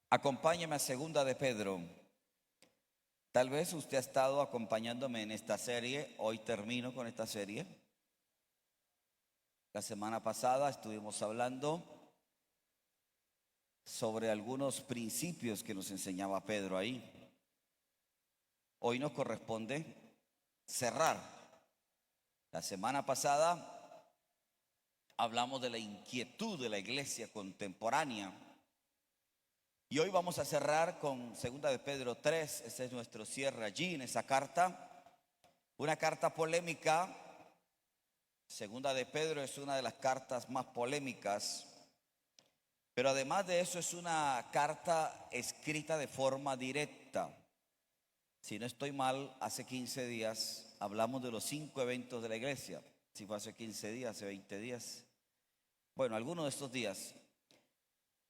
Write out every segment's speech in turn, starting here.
Acompáñeme a Segunda de Pedro. Tal vez usted ha estado acompañándome en esta serie. Hoy termino con esta serie. La semana pasada estuvimos hablando sobre algunos principios que nos enseñaba Pedro ahí. Hoy nos corresponde cerrar. La semana pasada hablamos de la inquietud de la iglesia contemporánea. Y hoy vamos a cerrar con Segunda de Pedro 3. Ese es nuestro cierre allí en esa carta. Una carta polémica. Segunda de Pedro es una de las cartas más polémicas. Pero además de eso es una carta escrita de forma directa. Si no estoy mal, hace 15 días hablamos de los 5 eventos de la iglesia. Si fue hace 15 días, hace 20 días. Bueno, algunos de estos días.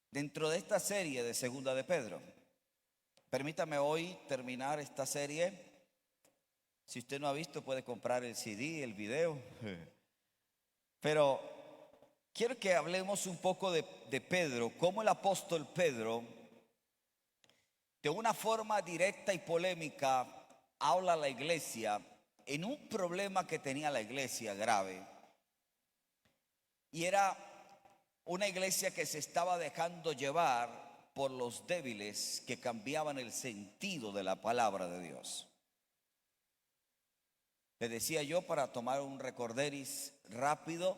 Dentro de esta serie de Segunda de Pedro, permítame hoy terminar esta serie. Si usted no ha visto, puede comprar el CD, el video. Pero quiero que hablemos un poco de Pedro, cómo el apóstol Pedro, de una forma directa y polémica, habla a la iglesia en un problema que tenía la iglesia grave. Y era una iglesia que se estaba dejando llevar por los débiles que cambiaban el sentido de la palabra de Dios. Le decía yo, para tomar un recorderis rápido,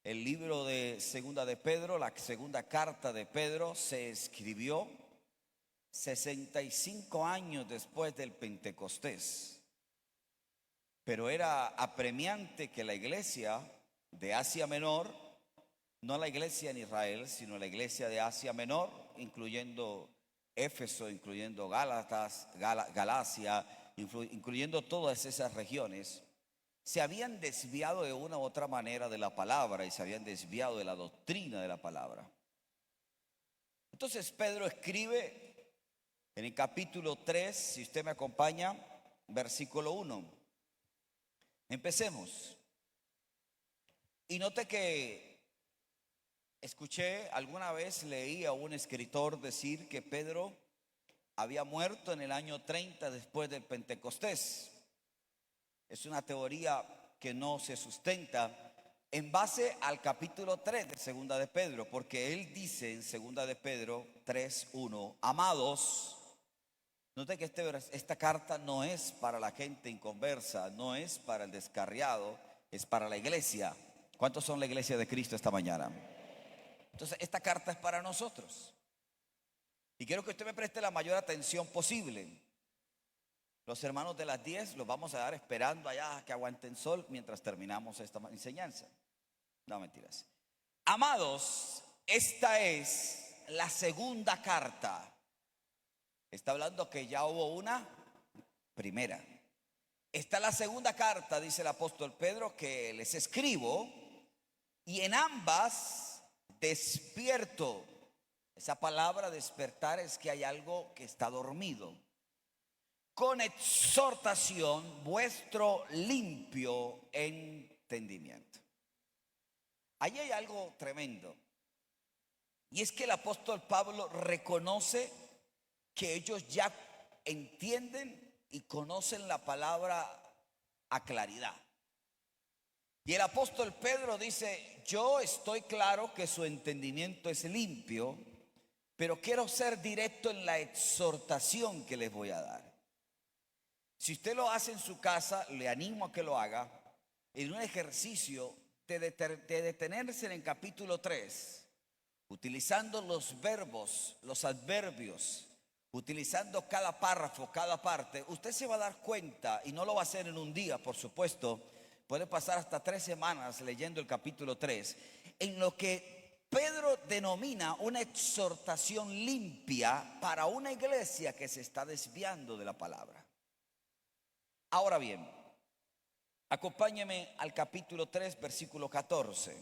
el libro de Segunda de Pedro, la segunda carta de Pedro, se escribió 65 años después del Pentecostés. Pero era apremiante que la iglesia de Asia Menor, no la iglesia en Israel, sino la iglesia de Asia Menor, incluyendo Éfeso, incluyendo Galacia, incluyendo todas esas regiones, se habían desviado de una u otra manera de la palabra y se habían desviado de la doctrina de la palabra. Entonces Pedro escribe en el capítulo 3, si usted me acompaña, versículo 1. Empecemos. Y note que escuché, alguna vez leí a un escritor decir que Pedro había muerto en el año 30 después del Pentecostés. Es una teoría que no se sustenta en base al capítulo 3 de Segunda de Pedro, porque él dice en Segunda de Pedro 3:1, amados, note que esta carta no es para la gente inconversa, no es para el descarriado, es para la iglesia. ¿Cuántos son la iglesia de Cristo esta mañana? Entonces, esta carta es para nosotros. Y quiero que usted me preste la mayor atención posible. Los hermanos de las 10 los vamos a dar esperando allá que aguanten sol mientras terminamos esta enseñanza. No, mentiras. Amados, esta es la segunda carta. Está hablando que ya hubo una primera. Esta es la segunda carta, dice el apóstol Pedro, que les escribo, y en ambas despierto. Esa palabra despertar es que hay algo que está dormido. Con exhortación vuestro limpio entendimiento. Ahí hay algo tremendo. Y es que el apóstol Pablo reconoce que ellos ya entienden y conocen la palabra a claridad. Y el apóstol Pedro dice, yo estoy claro que su entendimiento es limpio, pero quiero ser directo en la exhortación que les voy a dar. Si usted lo hace en su casa, le animo a que lo haga, en un ejercicio de detenerse en el capítulo 3, utilizando los verbos, los adverbios, utilizando cada párrafo, cada parte. Usted se va a dar cuenta, y no lo va a hacer en un día, por supuesto, puede pasar hasta 3 semanas leyendo el capítulo 3, en lo que Pedro denomina una exhortación limpia para una iglesia que se está desviando de la palabra. Ahora bien, acompáñeme al capítulo 3, versículo 14.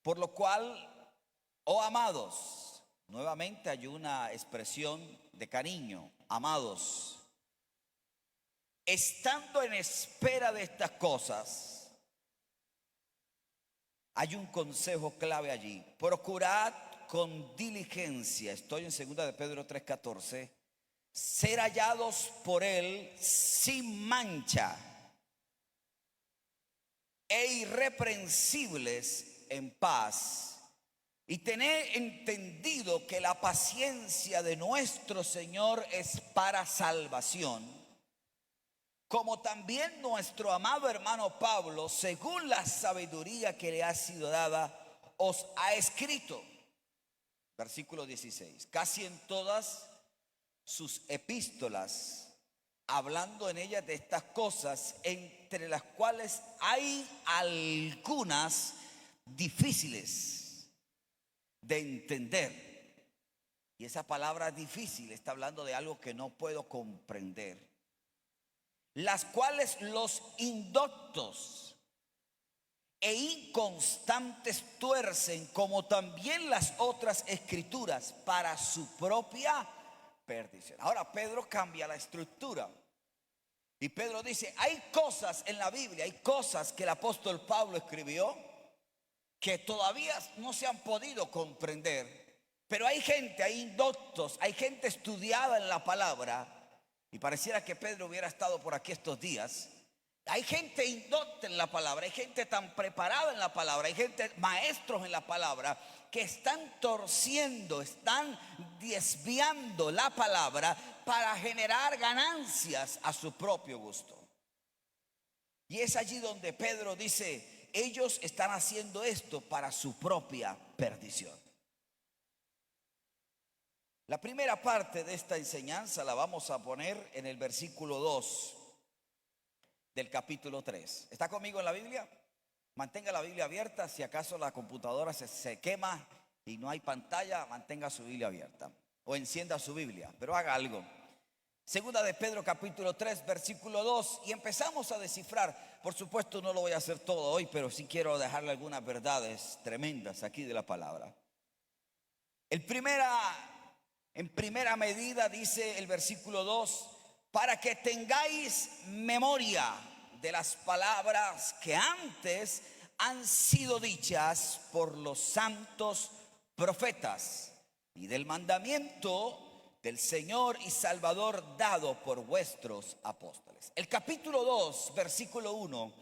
Por lo cual, oh amados, nuevamente hay una expresión de cariño, amados, estando en espera de estas cosas, Hay un consejo clave allí. Procurad con diligencia, estoy en 2 de Pedro 3:14, ser hallados por él sin mancha e irreprensibles en paz, y tener entendido que la paciencia de nuestro Señor es para salvación, como también nuestro amado hermano Pablo, según la sabiduría que le ha sido dada, os ha escrito. Versículo 16. Casi en todas sus epístolas, hablando en ellas de estas cosas, entre las cuales hay algunas difíciles de entender. Y esa palabra difícil está hablando de algo que no puedo comprender. Las cuales los indoctos e inconstantes tuercen, como también las otras escrituras, para su propia perdición. Ahora Pedro cambia la estructura. Y Pedro dice, hay cosas en la Biblia, hay cosas que el apóstol Pablo escribió que todavía no se han podido comprender. Pero hay gente, hay indoctos, hay gente estudiada en la palabra. Y pareciera que Pedro hubiera estado por aquí estos días. Hay gente indocta en la palabra, hay gente tan preparada en la palabra, hay gente, maestros en la palabra, que están torciendo, están desviando la palabra para generar ganancias a su propio gusto. Y es allí donde Pedro dice, ellos están haciendo esto para su propia perdición. La primera parte de esta enseñanza la vamos a poner en el versículo 2 del capítulo 3. ¿Está conmigo en la Biblia? Mantenga la Biblia abierta. Si acaso la computadora se quema y no hay pantalla, mantenga su Biblia abierta o encienda su Biblia, pero haga algo. Segunda de Pedro capítulo 3 versículo 2, y empezamos a descifrar. Por supuesto no lo voy a hacer todo hoy, pero sí quiero dejarle algunas verdades tremendas aquí de la palabra. En primera medida dice el versículo 2, para que tengáis memoria de las palabras que antes han sido dichas por los santos profetas, y del mandamiento del Señor y Salvador dado por vuestros apóstoles. El capítulo 2, versículo 1,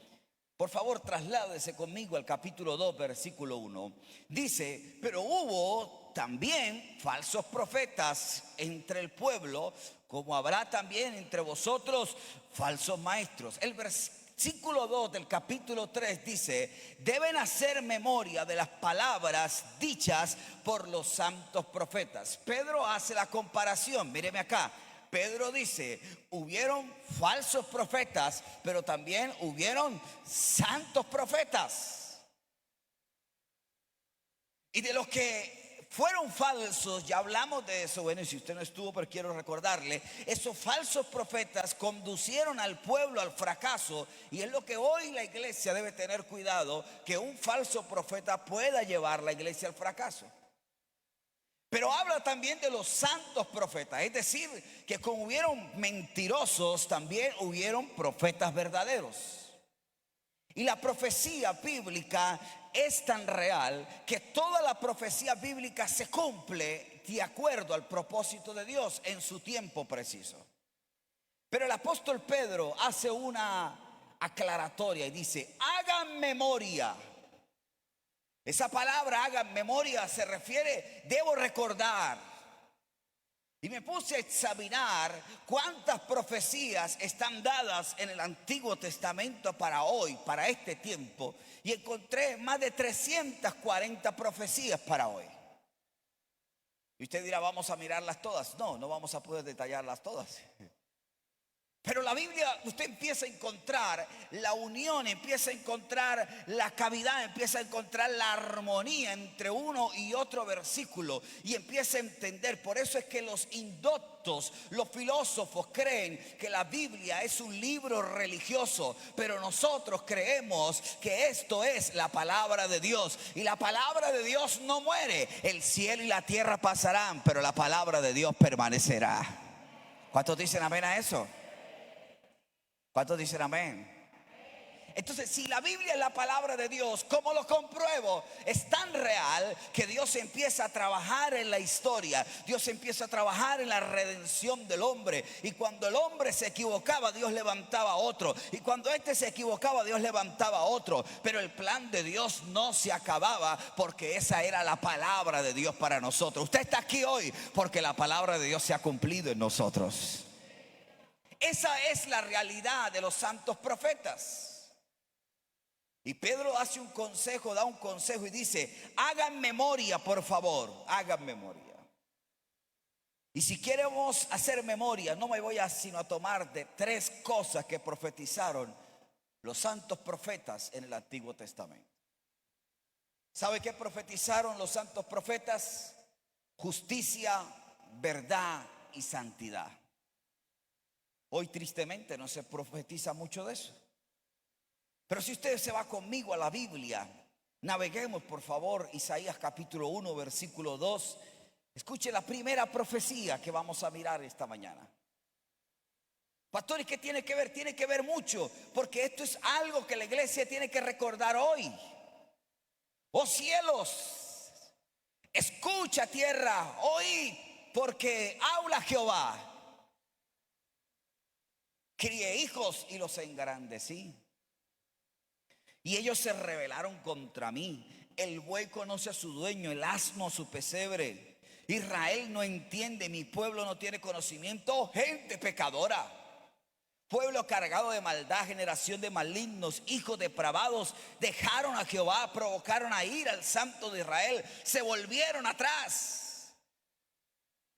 por favor trasládese conmigo al capítulo 2, versículo 1. Dice, pero hubo también falsos profetas entre el pueblo, como habrá también entre vosotros falsos maestros. El versículo 2 del capítulo 3 dice, deben hacer memoria de las palabras dichas por los santos profetas. Pedro hace la comparación, míreme acá. Pedro dice, hubieron falsos profetas, pero también hubieron santos profetas. Y de los que fueron falsos, ya hablamos de eso. Bueno, y si usted no estuvo, pero quiero recordarle, esos falsos profetas conducieron al pueblo al fracaso. Y es lo que hoy la iglesia debe tener cuidado, que un falso profeta pueda llevar la iglesia al fracaso. Pero habla también de los santos profetas, es decir, que como hubieron mentirosos, también hubieron profetas verdaderos. Y la profecía bíblica es tan real que toda la profecía bíblica se cumple de acuerdo al propósito de Dios en su tiempo preciso. Pero el apóstol Pedro hace una aclaratoria y dice, hagan memoria. Esa palabra hagan memoria se refiere, debo recordar. Y me puse a examinar cuántas profecías están dadas en el Antiguo Testamento para hoy, para este tiempo. Y encontré más de 340 profecías para hoy. Y usted dirá, ¿vamos a mirarlas todas? No, no vamos a poder detallarlas todas. Pero la Biblia, usted empieza a encontrar la unión, empieza a encontrar la cavidad, empieza a encontrar la armonía entre uno y otro versículo, y empieza a entender. Por eso es que los indoctos, los filósofos creen que la Biblia es un libro religioso, pero nosotros creemos que esto es la palabra de Dios, y la palabra de Dios no muere. El cielo y la tierra pasarán, pero la palabra de Dios permanecerá. ¿Cuántos dicen amén a eso? ¿Cuántos dicen amén? Entonces, si la Biblia es la palabra de Dios, ¿cómo lo compruebo? Es tan real que Dios empieza a trabajar en la historia. Dios empieza a trabajar en la redención del hombre. Y cuando el hombre se equivocaba, Dios levantaba a otro. Y cuando este se equivocaba, Dios levantaba a otro. Pero el plan de Dios no se acababa, porque esa era la palabra de Dios para nosotros. Usted está aquí hoy porque la palabra de Dios se ha cumplido en nosotros. Esa es la realidad de los santos profetas. Y Pedro hace un consejo, da un consejo y dice: hagan memoria, por favor, hagan memoria. Y si queremos hacer memoria, no me voy sino a tomar de 3 cosas que profetizaron los santos profetas en el Antiguo Testamento. ¿Sabe qué profetizaron los santos profetas? Justicia, verdad y santidad. Hoy tristemente no se profetiza mucho de eso. Pero si usted se va conmigo a la Biblia, naveguemos por favor Isaías capítulo 1 versículo 2. Escuche la primera profecía que vamos a mirar esta mañana. Pastor, ¿y qué tiene que ver? Tiene que ver mucho, porque esto es algo que la iglesia tiene que recordar hoy. Oh cielos, escucha tierra, oí, porque habla Jehová. Crié hijos y los engrandecí, y ellos se rebelaron contra mí. El buey conoce a su dueño, el asno a su pesebre. Israel no entiende, mi pueblo no tiene conocimiento. Gente pecadora, pueblo cargado de maldad, generación de malignos, hijos depravados, dejaron a Jehová, provocaron a ira al Santo de Israel, se volvieron atrás.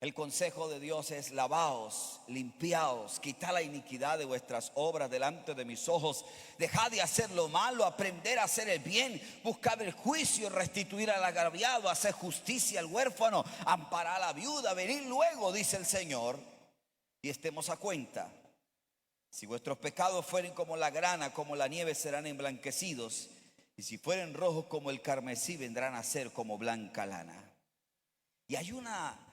El consejo de Dios es: lavaos, limpiaos, quitad la iniquidad de vuestras obras delante de mis ojos. Dejad de hacer lo malo, aprender a hacer el bien, buscad el juicio, restituir al agraviado, hacer justicia al huérfano, amparar a la viuda. Venid luego, dice el Señor, y estemos a cuenta. Si vuestros pecados fueren como la grana, como la nieve, serán emblanquecidos. Y si fueren rojos como el carmesí, vendrán a ser como blanca lana. Y hay una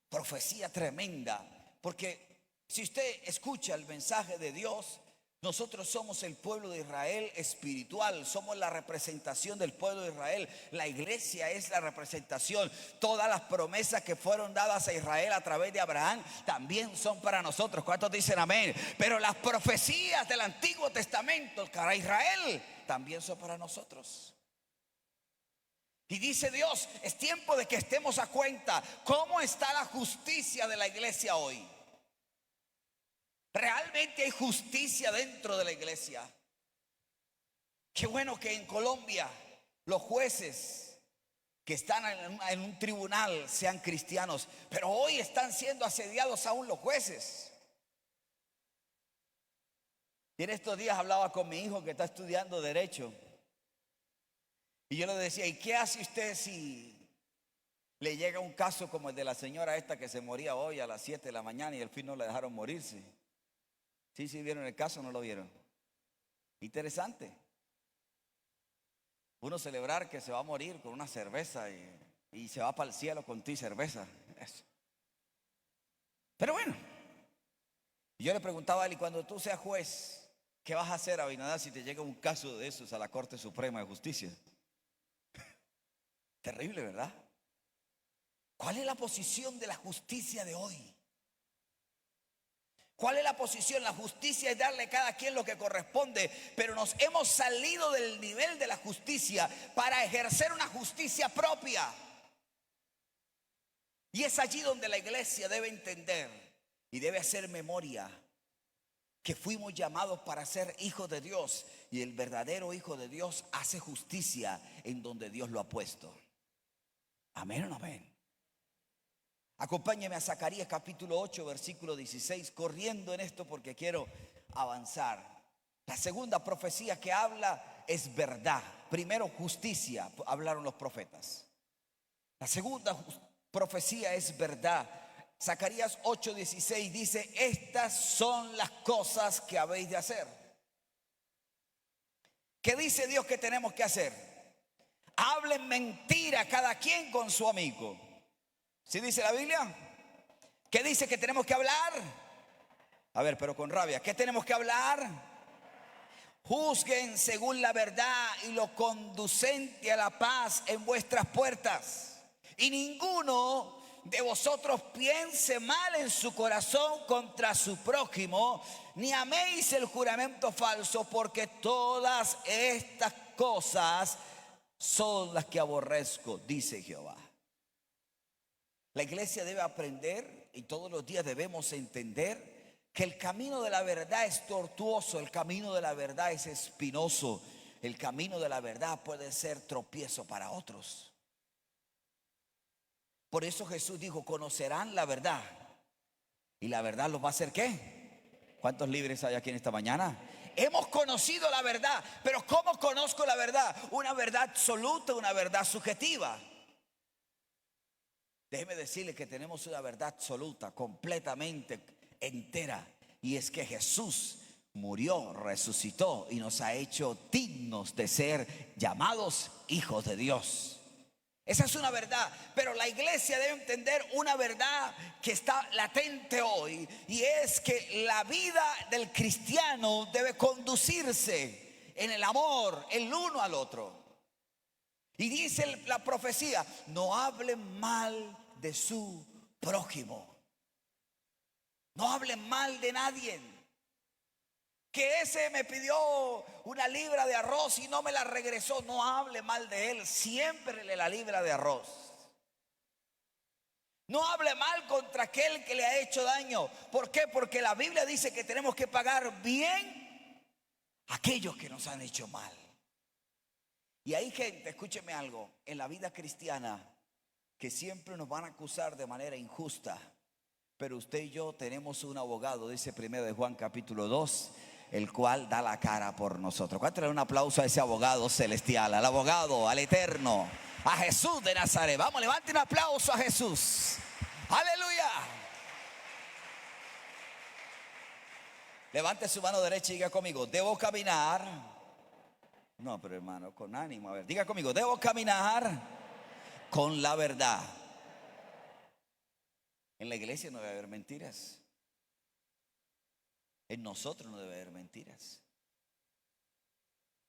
profecía tremenda, porque si usted escucha el mensaje de Dios, nosotros somos el pueblo de Israel espiritual, somos la representación del pueblo de Israel. La iglesia es la representación. Todas las promesas que fueron dadas a Israel a través de Abraham también son para nosotros. ¿Cuántos dicen amén? Pero las profecías del Antiguo Testamento para Israel también son para nosotros. Y dice Dios: es tiempo de que estemos a cuenta. ¿Cómo está la justicia de la iglesia hoy? ¿Realmente hay justicia dentro de la iglesia? Qué bueno que en Colombia los jueces que están en un tribunal sean cristianos, pero hoy están siendo asediados aún los jueces. Y en estos días hablaba con mi hijo que está estudiando Derecho. Y yo le decía: ¿y qué hace usted si le llega un caso como el de la señora esta que se moría hoy a las 7 de la mañana y al fin no la dejaron morirse? ¿Sí vieron el caso o no lo vieron? Interesante. Uno celebrar que se va a morir con una cerveza y se va para el cielo con ti cerveza. Eso. Pero bueno, yo le preguntaba a él: y cuando tú seas juez, ¿qué vas a hacer, Abinadab, si te llega un caso de esos a la Corte Suprema de Justicia? Terrible, ¿verdad? ¿Cuál es la posición de la justicia de hoy? ¿Cuál es la posición? La justicia es darle a cada quien lo que corresponde, pero nos hemos salido del nivel de la justicia para ejercer una justicia propia. Y es allí donde la iglesia debe entender y debe hacer memoria que fuimos llamados para ser hijos de Dios, y el verdadero hijo de Dios hace justicia en donde Dios lo ha puesto. Amén o no amén. Acompáñeme a Zacarías capítulo 8 versículo 16, corriendo en esto porque quiero avanzar. La segunda profecía que habla es verdad. Primero justicia, hablaron los profetas. La segunda profecía es verdad. Zacarías 8:16 dice: estas son las cosas que habéis de hacer. ¿Qué dice Dios que tenemos que hacer? Hablen mentira cada quien con su amigo. ¿Sí dice la Biblia? ¿Qué dice que tenemos que hablar? A ver, pero con rabia. ¿Qué tenemos que hablar? Juzguen según la verdad y lo conducente a la paz en vuestras puertas. Y ninguno de vosotros piense mal en su corazón contra su prójimo, ni améis el juramento falso, porque todas estas cosas son las que aborrezco, dice Jehová. La iglesia debe aprender y todos los días debemos entender que el camino de la verdad es tortuoso, el camino de la verdad es espinoso, el camino de la verdad puede ser tropiezo para otros. Por eso Jesús dijo, conocerán la verdad y la verdad los va a hacer ¿qué? ¿Cuántos libres hay aquí en esta mañana? Hemos conocido la verdad, pero ¿cómo conozco la verdad? Una verdad absoluta, una verdad subjetiva. Déjeme decirle que tenemos una verdad absoluta, completamente entera, y es que Jesús murió, resucitó y nos ha hecho dignos de ser llamados hijos de Dios. Esa es una verdad, pero la iglesia debe entender una verdad que está latente hoy, y es que la vida del cristiano debe conducirse en el amor el uno al otro. Y dice la profecía, no hablen mal de su prójimo. No hablen mal de nadie. Que ese me pidió una libra de arroz y no me la regresó. No hable mal de él. Siempre la libra de arroz. No hable mal contra aquel que le ha hecho daño. ¿Por qué? Porque la Biblia dice que tenemos que pagar bien a aquellos que nos han hecho mal. Y hay gente, escúcheme algo, en la vida cristiana que siempre nos van a acusar de manera injusta. Pero usted y yo tenemos un abogado, dice 1 de Juan capítulo 2, el cual da la cara por nosotros. ¿Cuánto le da un aplauso a ese abogado celestial, al abogado, al eterno, a Jesús de Nazaret? Vamos, levante un aplauso a Jesús. Aleluya. Levante su mano derecha y diga conmigo, debo caminar. No, pero hermano, con ánimo. A ver, diga conmigo, debo caminar con la verdad. En la iglesia no debe haber mentiras. En nosotros no debe haber mentiras.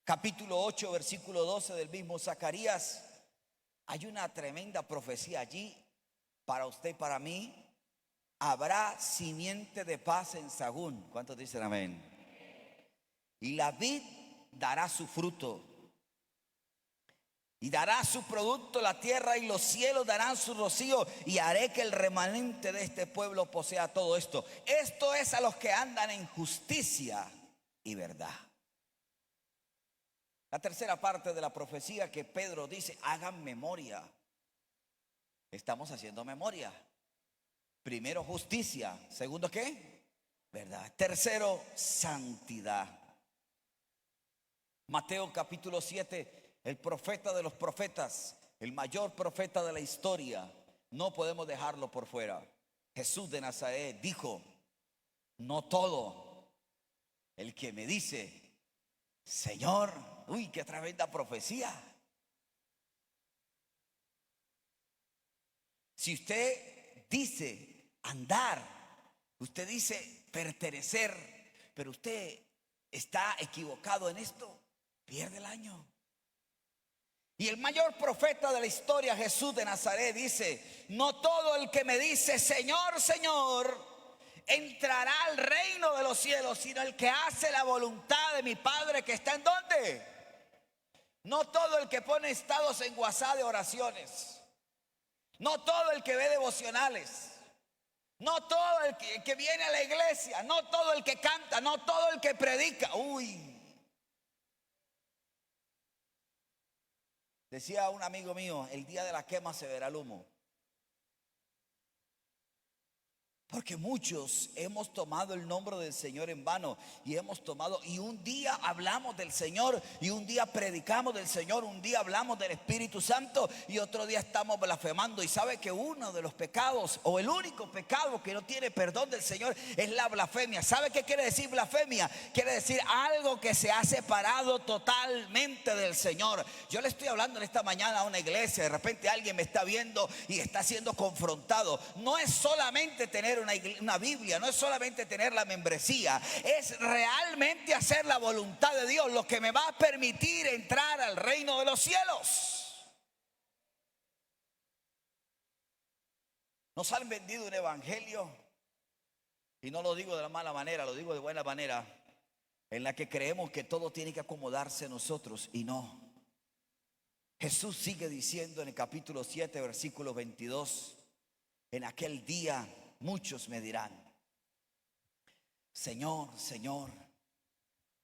Capítulo 8, versículo 12 del mismo Zacarías. Hay una tremenda profecía allí para usted y para mí. Habrá simiente de paz en Sagún. ¿Cuántos dicen amén? Y la vid dará su fruto. Y dará su producto la tierra, y los cielos darán su rocío, y haré que el remanente de este pueblo posea todo esto. Esto es a los que andan en justicia y verdad. La tercera parte de la profecía que Pedro dice, hagan memoria. Estamos haciendo memoria. Primero, justicia. Segundo, ¿qué? Verdad. Tercero, santidad. Mateo capítulo 7. El profeta de los profetas, el mayor profeta de la historia, no podemos dejarlo por fuera. Jesús de Nazaret dijo, no todo el que me dice, Señor, uy, qué tremenda profecía. Si usted dice andar, usted dice pertenecer, pero usted está equivocado en esto, pierde el año. Y el mayor profeta de la historia, Jesús de Nazaret, dice, no todo el que me dice Señor, Señor, entrará al reino de los cielos, sino el que hace la voluntad de mi Padre que está ¿en dónde? No todo el que pone estados en WhatsApp de oraciones, no todo el que ve devocionales, no todo el que viene a la iglesia, no todo el que canta, no todo el que predica. Uy. Decía un amigo mío, el día de la quema se verá el humo. Porque muchos hemos tomado el nombre del Señor en vano y un día hablamos del Señor y un día predicamos del Señor, un día hablamos del Espíritu Santo y otro día estamos blasfemando. Y sabe que uno de los pecados o el único pecado que no tiene perdón del Señor es la blasfemia. ¿Sabe qué quiere decir blasfemia? Quiere decir algo que se ha separado totalmente del Señor. Yo le estoy hablando en esta mañana a una iglesia, de repente alguien me está viendo y está siendo confrontado. No es solamente tener una Biblia, no es solamente tener la membresía, es realmente hacer la voluntad de Dios lo que me va a permitir entrar al reino de los cielos. Nos han vendido un evangelio, y no lo digo de la mala manera, lo digo de buena manera, en la que creemos que todo tiene que acomodarse a nosotros, y no. Jesús sigue diciendo en el capítulo 7, versículo 22, en aquel día muchos me dirán: Señor, Señor,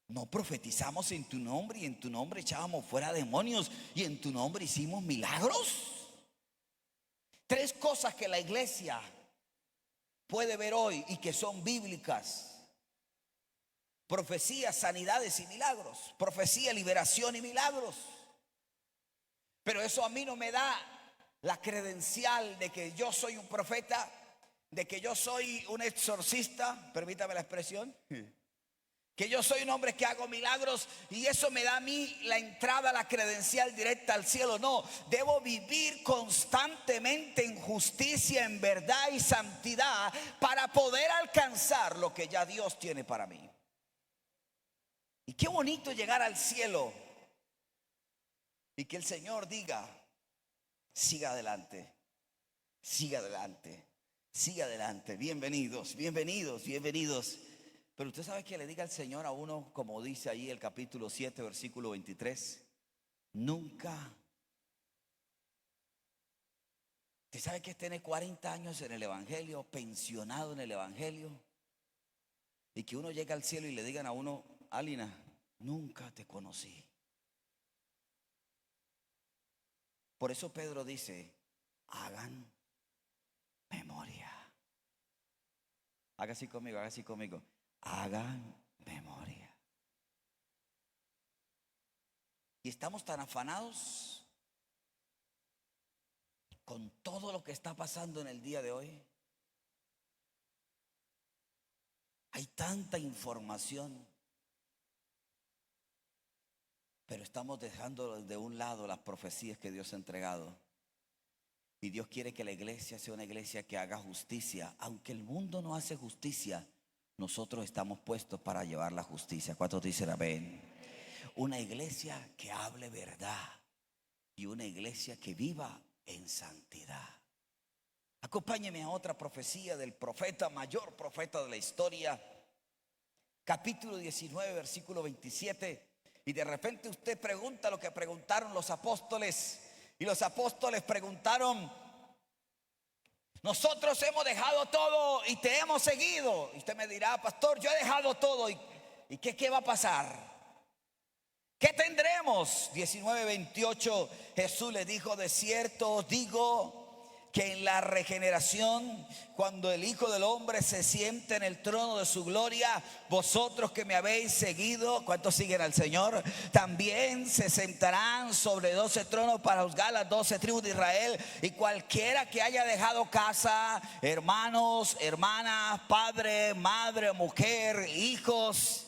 ¿no profetizamos en tu nombre y en tu nombre echábamos fuera demonios y en tu nombre hicimos milagros? Tres cosas que la iglesia puede ver hoy y que son bíblicas: profecía, sanidades y milagros. Profecía, liberación y milagros. Pero eso a mí no me da la credencial de que yo soy un profeta, de que yo soy un exorcista, permítame la expresión, que yo soy un hombre que hago milagros y eso me da a mí la entrada, la credencial directa al cielo. No, debo vivir constantemente en justicia, en verdad y santidad para poder alcanzar lo que ya Dios tiene para mí. Y qué bonito llegar al cielo y que el Señor diga: siga adelante, siga adelante, siga adelante, bienvenidos, bienvenidos, bienvenidos. Pero usted sabe que le diga al Señor a uno, como dice ahí el capítulo 7, versículo 23, nunca. Usted sabe que tiene 40 años en el evangelio, pensionado en el evangelio, y que uno llega al cielo y le digan a uno: Alina, nunca te conocí. Por eso Pedro dice: hagan memoria. Haga así conmigo, haga así conmigo. Hagan memoria. Y estamos tan afanados con todo lo que está pasando en el día de hoy. Hay tanta información, pero estamos dejando de un lado las profecías que Dios ha entregado. Y Dios quiere que la iglesia sea una iglesia que haga justicia. Aunque el mundo no hace justicia, nosotros estamos puestos para llevar la justicia. ¿Cuántos dicen amén? Una iglesia que hable verdad y una iglesia que viva en santidad. Acompáñeme a otra profecía del profeta, mayor profeta de la historia, capítulo 19, versículo 27. Y de repente usted pregunta lo que preguntaron los apóstoles. Y los apóstoles preguntaron: nosotros hemos dejado todo y te hemos seguido. Y usted me dirá: pastor, yo he dejado todo. ¿Y qué va a pasar? ¿Qué tendremos? 19:28, Jesús le dijo: de cierto os digo que en la regeneración, cuando el Hijo del Hombre se siente en el trono de su gloria, vosotros que me habéis seguido, ¿cuántos siguen al Señor? También se sentarán sobre 12 tronos para juzgar las 12 tribus de Israel. Y cualquiera que haya dejado casa, hermanos, hermanas, padre, madre, mujer, hijos,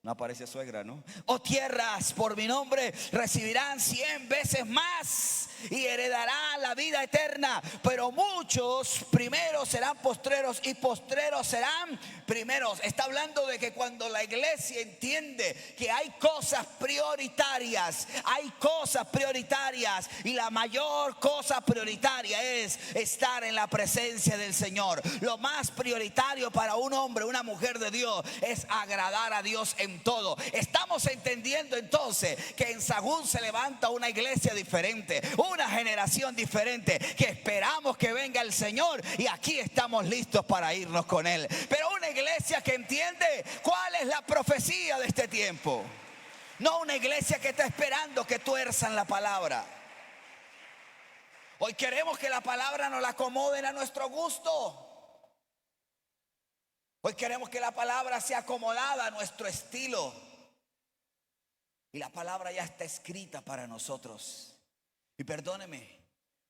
no aparece suegra, ¿no? O tierras por mi nombre, recibirán 100 veces más y heredará la vida eterna. Pero muchos primeros serán postreros y postreros serán primeros. Está hablando de que cuando la iglesia entiende que hay cosas prioritarias, y la mayor cosa prioritaria es estar en la presencia del Señor. Lo más prioritario para un hombre, una mujer de Dios, es agradar a Dios en todo. Estamos entendiendo entonces que en Sahún se levanta una iglesia diferente, una generación diferente, que esperamos que venga el Señor y aquí estamos listos para irnos con Él. Pero una iglesia que entiende cuál es la profecía de este tiempo. No una iglesia que está esperando que tuerzan la palabra. Hoy queremos que la palabra nos la acomoden a nuestro gusto. Hoy queremos que la palabra sea acomodada a nuestro estilo. Y la palabra ya está escrita para nosotros. Y perdóneme,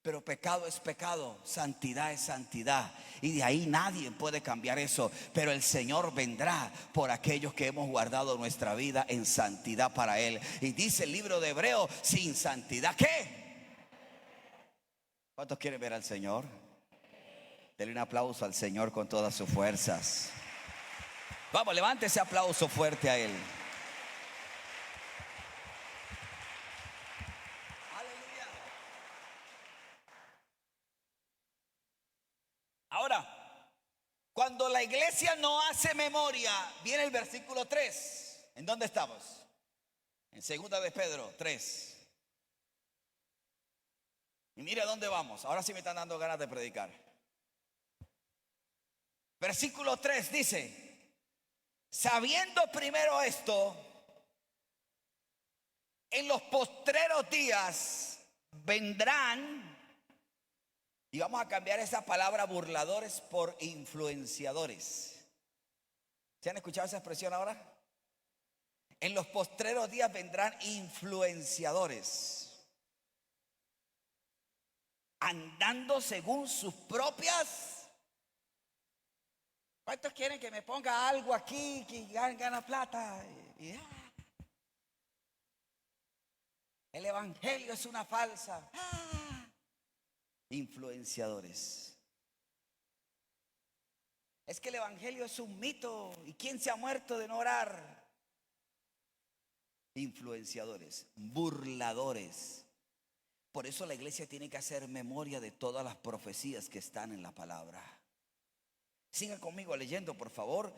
pero pecado es pecado, santidad es santidad. Y de ahí nadie puede cambiar eso. Pero el Señor vendrá por aquellos que hemos guardado nuestra vida en santidad para Él. Y dice el libro de Hebreos: sin santidad, ¿qué? ¿Cuántos quieren ver al Señor? Denle un aplauso al Señor con todas sus fuerzas. Vamos, levante ese aplauso fuerte a Él. Aleluya. Ahora, cuando la iglesia no hace memoria, viene el versículo 3. ¿En dónde estamos? En segunda de Pedro 3. Y mire dónde vamos. Ahora sí me están dando ganas de predicar. Versículo 3 dice: sabiendo primero esto, en los postreros días vendrán, y vamos a cambiar esa palabra burladores por influenciadores. ¿Se han escuchado esa expresión ahora? En los postreros días vendrán influenciadores, andando según sus propias. ¿Cuántos quieren que me ponga algo aquí que gana plata? El evangelio es una falsa. Influenciadores. Es que el evangelio es un mito. ¿Y quién se ha muerto de no orar? Influenciadores, burladores. Por eso la iglesia tiene que hacer memoria de todas las profecías que están en la palabra. Sigan conmigo leyendo, por favor.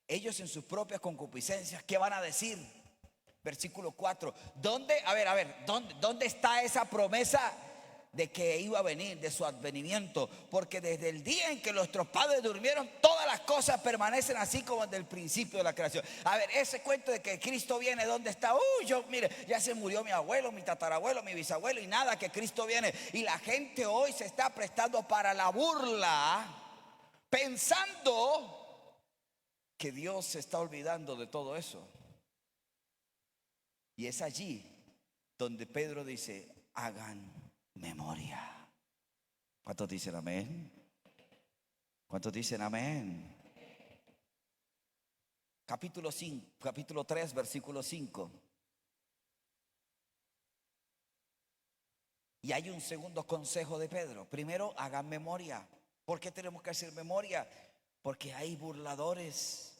Ellos en sus propias concupiscencias, ¿qué van a decir? Versículo 4. ¿Dónde? A ver, ¿dónde está esa promesa de que iba a venir, de su advenimiento? Porque desde el día en que nuestros padres durmieron, todas las cosas permanecen así como desde el principio de la creación. A ver, ese cuento de que Cristo viene, ¿dónde está? Mire, ya se murió mi abuelo, mi tatarabuelo, mi bisabuelo, y nada, que Cristo viene. Y la gente hoy se está prestando para la burla, pensando que Dios se está olvidando de todo eso. Y es allí donde Pedro dice: hagan memoria. ¿Cuántos dicen amén? ¿Cuántos dicen amén? Capítulo 3, versículo 5. Y hay un segundo consejo de Pedro. Primero, hagan memoria. ¿Por qué tenemos que hacer memoria? Porque hay burladores.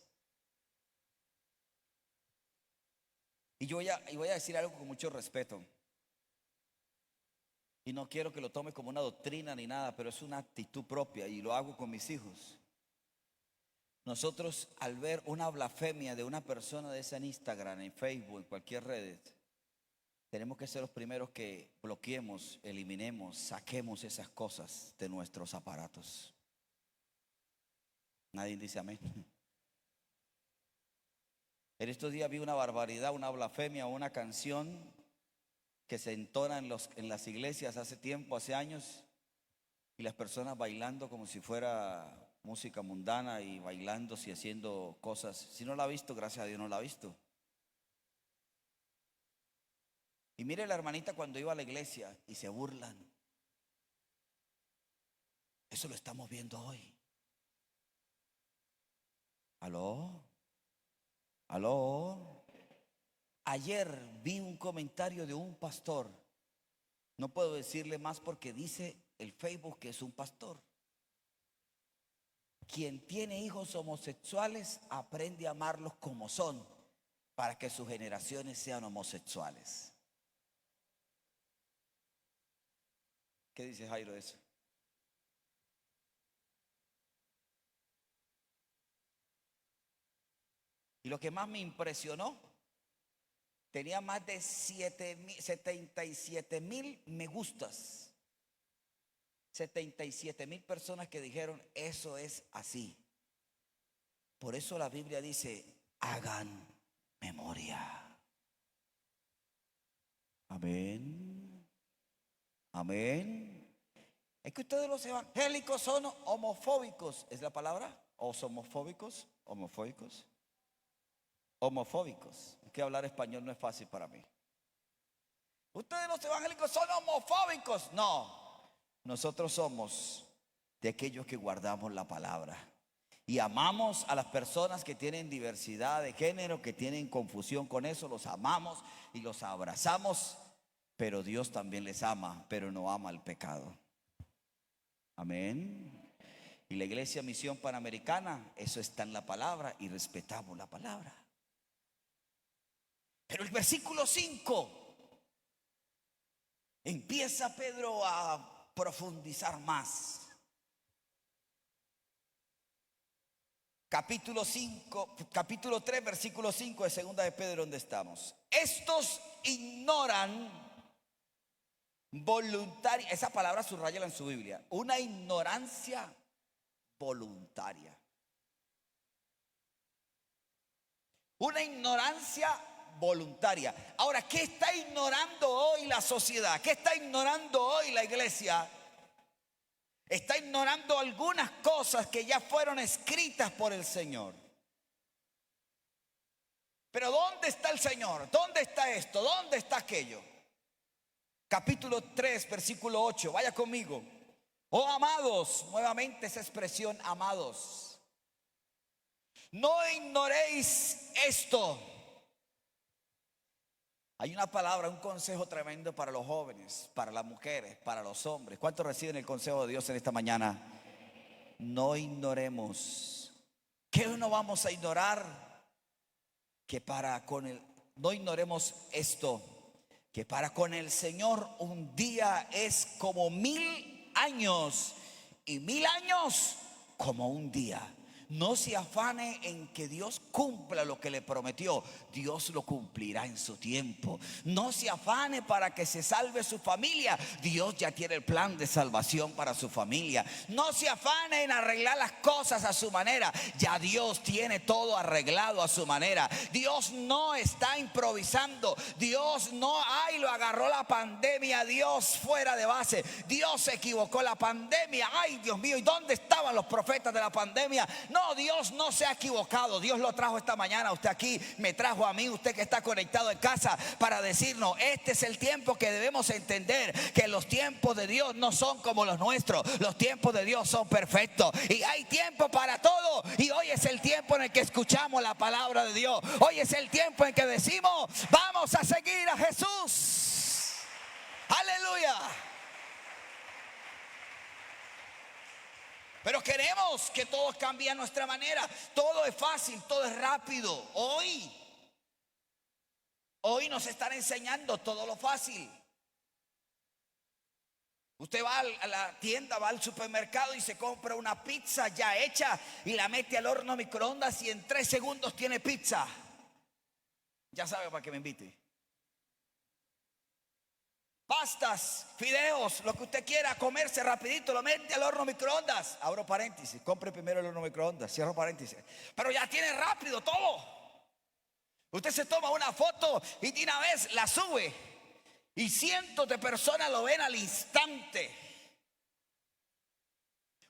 Y voy a decir algo con mucho respeto. Y no quiero que lo tome como una doctrina ni nada, pero es una actitud propia y lo hago con mis hijos. Nosotros, al ver una blasfemia de una persona de esa en Instagram, en Facebook, en cualquier red, tenemos que ser los primeros que bloqueemos, eliminemos, saquemos esas cosas de nuestros aparatos. Nadie dice amén. En estos días vi una barbaridad, una blasfemia, una canción que se entona en las iglesias hace tiempo, hace años, y las personas bailando como si fuera música mundana y bailando y haciendo cosas. Si no la ha visto, gracias a Dios no la ha visto. Y mire la hermanita cuando iba a la iglesia y se burlan. Eso lo estamos viendo hoy. ¿Aló? ¿Aló? Ayer vi un comentario de un pastor. No puedo decirle más porque dice el Facebook que es un pastor. Quien tiene hijos homosexuales aprende a amarlos como son para que sus generaciones sean homosexuales. ¿Qué dice Jairo de eso? Y lo que más me impresionó, tenía más de 77,000 me gustas. 77,000 personas que dijeron: eso es así. Por eso la Biblia dice: hagan memoria. Amén. Amén. Es que ustedes los evangélicos son homofóbicos. ¿Es la palabra? ¿O somofóbicos? Homofóbicos. Homofóbicos. Es que hablar español no es fácil para mí. Ustedes los evangélicos son homofóbicos. No. Nosotros somos de aquellos que guardamos la palabra y amamos a las personas que tienen diversidad de género, que tienen confusión con eso. Los amamos y los abrazamos, pero Dios también les ama, pero no ama el pecado. Amén. Y la Iglesia Misión Panamericana, eso está en la palabra y respetamos la palabra. Pero el versículo 5 empieza Pedro a profundizar más. Capítulo 3, versículo 5 de segunda de Pedro, donde estamos. Estos ignoran voluntaria, esa palabra subrayala en su Biblia, una ignorancia voluntaria. Una ignorancia voluntaria. Ahora, ¿qué está ignorando hoy la sociedad? ¿Qué está ignorando hoy la iglesia? Está ignorando algunas cosas que ya fueron escritas por el Señor. Pero ¿dónde está el Señor? ¿Dónde está esto? ¿Dónde está aquello? Capítulo 3, versículo 8. Vaya conmigo. Oh amados, nuevamente esa expresión, amados. No ignoréis esto. Hay una palabra, un consejo tremendo para los jóvenes, para las mujeres, para los hombres. ¿Cuántos reciben el consejo de Dios en esta mañana? No ignoremos. ¿Qué no vamos a ignorar? No ignoremos esto, que para con el Señor un día es como 1000 años y 1000 años como un día. No se afane en que Dios cumpla lo que le prometió. Dios lo cumplirá en su tiempo. No se afane para que se salve su familia. Dios ya tiene el plan de salvación para su familia. No se afane en arreglar las cosas a su manera. Ya Dios tiene todo arreglado a su manera. Dios no está improvisando. Dios no, ay, lo agarró la pandemia. Dios fuera de base. Dios se equivocó la pandemia. Ay, Dios mío, ¿y dónde estaban los profetas de la pandemia? No, Dios no se ha equivocado. Dios lo trajo esta mañana. Usted aquí me trajo a mí, usted que está conectado en casa, para decirnos: este es el tiempo que debemos entender, que los tiempos de Dios no son como los nuestros. Los tiempos de Dios son perfectos y hay tiempo para todo. Y hoy es el tiempo en el que escuchamos la palabra de Dios. Hoy es el tiempo en que decimos: vamos a seguir a Jesús. Aleluya. Pero queremos que todo cambie a nuestra manera. Todo es fácil, todo es rápido. Hoy nos están enseñando todo lo fácil. Usted va a la tienda, va al supermercado y se compra una pizza ya hecha y la mete al horno microondas y en 3 segundos tiene pizza. Ya sabe para qué me invite. Pastas, fideos, lo que usted quiera comerse rapidito, lo mete al horno microondas. Abro paréntesis, compre primero el horno microondas, cierro paréntesis. Pero ya tiene rápido todo. Usted se toma una foto y de una vez la sube y cientos de personas lo ven al instante.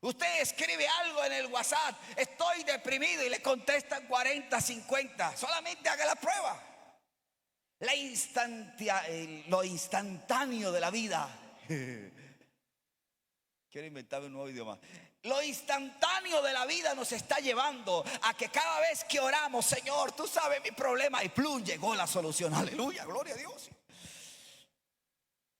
Usted escribe algo en el WhatsApp: estoy deprimido, y le contestan 40, 50. Solamente haga la prueba. Lo instantáneo de la vida. Quiero inventarme un nuevo idioma. Lo instantáneo de la vida nos está llevando a que cada vez que oramos: Señor, tú sabes mi problema, y plum, llegó la solución. Aleluya, gloria a Dios.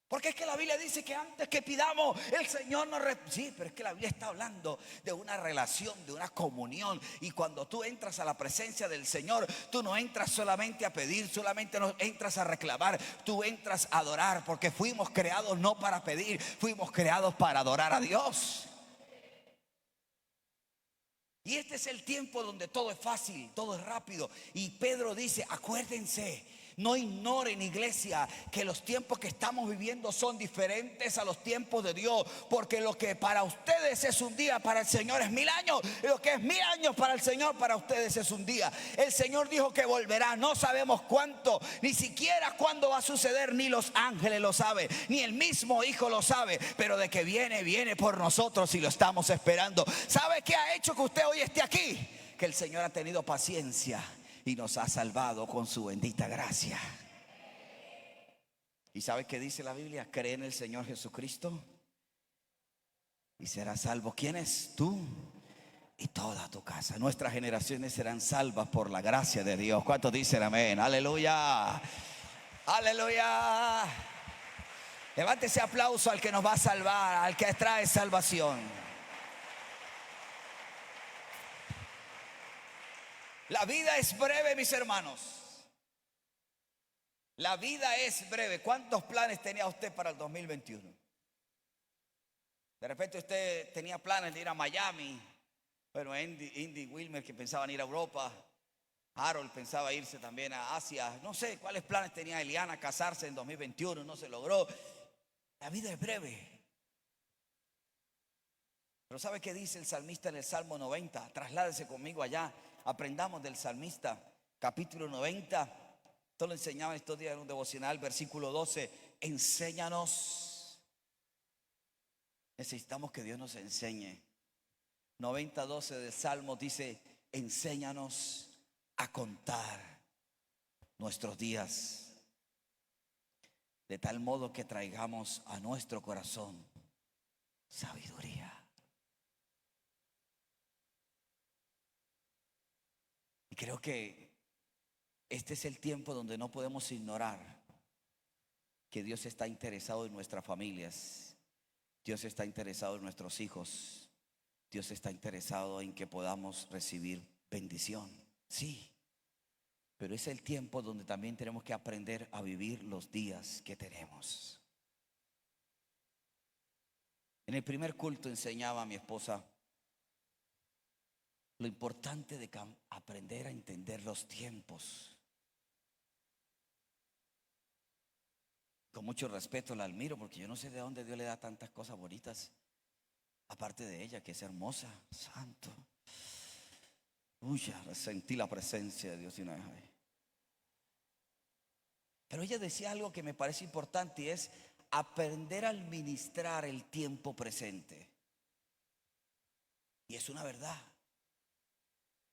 Porque es que la Biblia dice que antes que pidamos, el Señor nos sí, pero es que la Biblia está hablando de una relación, de una comunión. Y cuando tú entras a la presencia del Señor, tú no entras solamente a pedir, solamente no entras a reclamar, tú entras a adorar. Porque fuimos creados no para pedir, fuimos creados para adorar a Dios. Y este es el tiempo donde todo es fácil, todo es rápido. Y Pedro dice: acuérdense, no ignoren, iglesia, que los tiempos que estamos viviendo son diferentes a los tiempos de Dios. Porque lo que para ustedes es un día, para el Señor es 1000 años. Y lo que es 1000 años para el Señor, para ustedes es un día. El Señor dijo que volverá. No sabemos cuánto, ni siquiera cuándo va a suceder. Ni los ángeles lo saben, ni el mismo Hijo lo sabe. Pero de que viene, viene por nosotros y lo estamos esperando. ¿Sabe qué ha hecho que usted hoy esté aquí? Que el Señor ha tenido paciencia y nos ha salvado con su bendita gracia. ¿Y sabes qué dice la Biblia? Cree en el Señor Jesucristo y serás salvo. ¿Quién es? Tú y toda tu casa. Nuestras generaciones serán salvas por la gracia de Dios. ¿Cuántos dicen amén? Aleluya. Aleluya. Levante ese aplauso al que nos va a salvar, al que trae salvación. La vida es breve, mis hermanos. La vida es breve. ¿Cuántos planes tenía usted para el 2021? De repente usted tenía planes de ir a Miami. Bueno, Indy Wilmer, que pensaban ir a Europa. Harold pensaba irse también a Asia. No sé cuáles planes tenía Eliana, casarse en 2021. No se logró. La vida es breve. Pero ¿sabe qué dice el salmista en el Salmo 90? Trasládese conmigo allá. Aprendamos del salmista, capítulo 90. Esto lo enseñaba estos días en un devocional, versículo 12. Enséñanos. Necesitamos que Dios nos enseñe. 90:12 del Salmo dice: enséñanos a contar nuestros días, de tal modo que traigamos a nuestro corazón sabiduría. Y creo que este es el tiempo donde no podemos ignorar que Dios está interesado en nuestras familias. Dios está interesado en nuestros hijos. Dios está interesado en que podamos recibir bendición. Sí, pero es el tiempo donde también tenemos que aprender a vivir los días que tenemos. En el primer culto enseñaba a mi esposa lo importante de aprender a entender los tiempos. Con mucho respeto la admiro, porque yo no sé de dónde Dios le da tantas cosas bonitas, aparte de ella, que es hermosa, santo. Uy, ya sentí la presencia de Dios y una vez ahí. Pero ella decía algo que me parece importante, y es aprender a administrar el tiempo presente. Y es una verdad.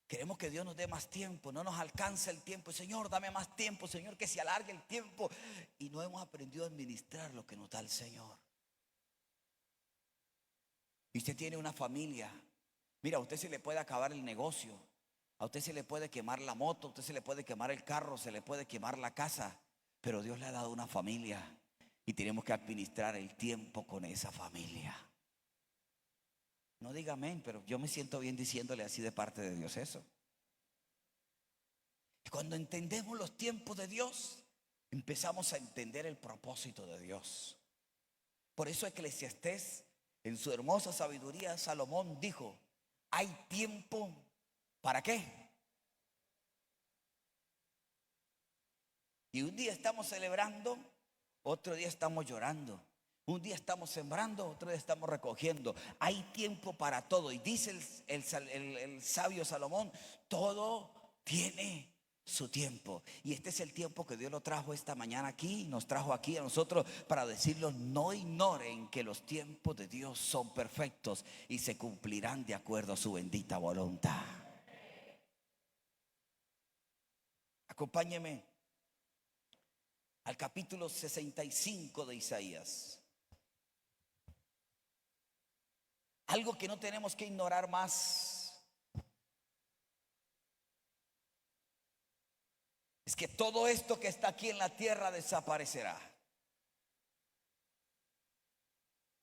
Queremos que Dios nos dé más tiempo, no nos alcanza el tiempo. Señor, dame más tiempo, Señor, que se alargue el tiempo. Y no hemos aprendido a administrar lo que nos da el Señor. Y usted tiene una familia. Mira, a usted se le puede acabar el negocio. A usted se le puede quemar la moto, a usted se le puede quemar el carro, se le puede quemar la casa. Pero Dios le ha dado una familia y tenemos que administrar el tiempo con esa familia. No diga amén, pero yo me siento bien diciéndole así de parte de Dios eso. Y cuando entendemos los tiempos de Dios, empezamos a entender el propósito de Dios. Por eso Eclesiastés, en su hermosa sabiduría, Salomón dijo: hay tiempo, ¿para qué? Y un día estamos celebrando, otro día estamos llorando. Un día estamos sembrando, otro día estamos recogiendo. Hay tiempo para todo. Y dice el sabio Salomón: todo tiene su tiempo. Y este es el tiempo que Dios lo trajo esta mañana aquí, nos trajo aquí a nosotros para decirlo: no ignoren que los tiempos de Dios son perfectos y se cumplirán de acuerdo a su bendita voluntad. Acompáñeme al capítulo 65 de Isaías. Algo que no tenemos que ignorar más es que todo esto que está aquí en la tierra desaparecerá.